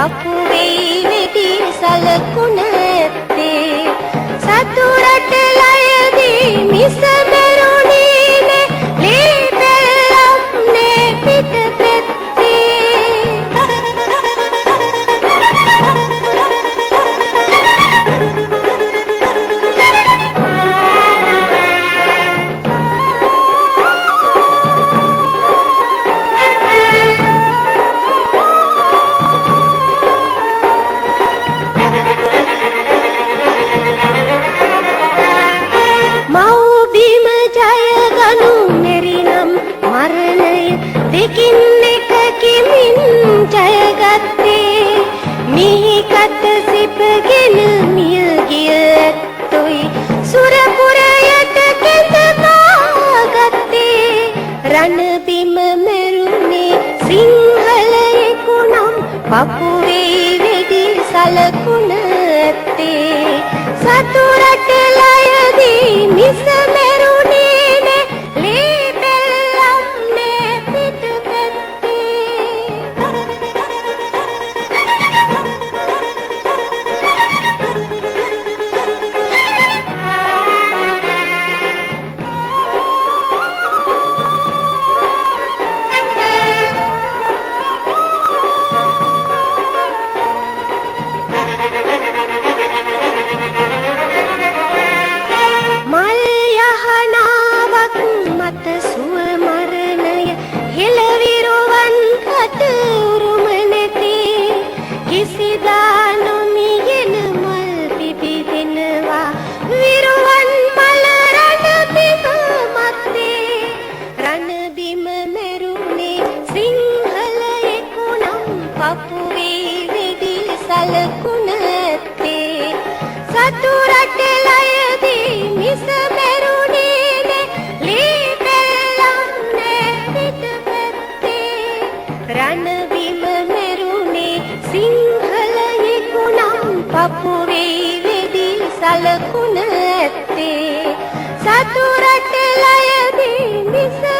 පපුවේ වෙඩි සලකුණ ඇත්තේ සතුරට ලයදී මිස බැරුණේ නේ ලේ පෙළම් නේ පිට දෙකින් එකකින් ජයගත්තේ මිහිකත සිපගෙන මිය ගිය ඇත්තොයි සුරපුරයට කෙඳවාගත්තේ රණබිම මෙරුනේ සිංහලයෙකු නම් පපුවේ වෙඩි සලකුණ ඇත්තේ සතුරට ලයදී මිස මෙරුනේ නේ පපුවේ වෙඩි සලකුණ ඇත්තේ සතුරට ලයදී මිස බැරුණේ ලේ පෙළම් නේ පිට පැත්තේ රණබිම මෙරුනේ සිංහලයෙකු නම් පපුවේ වෙඩි සලකුණ ඇත්තේ සතුරට ලයදී මිස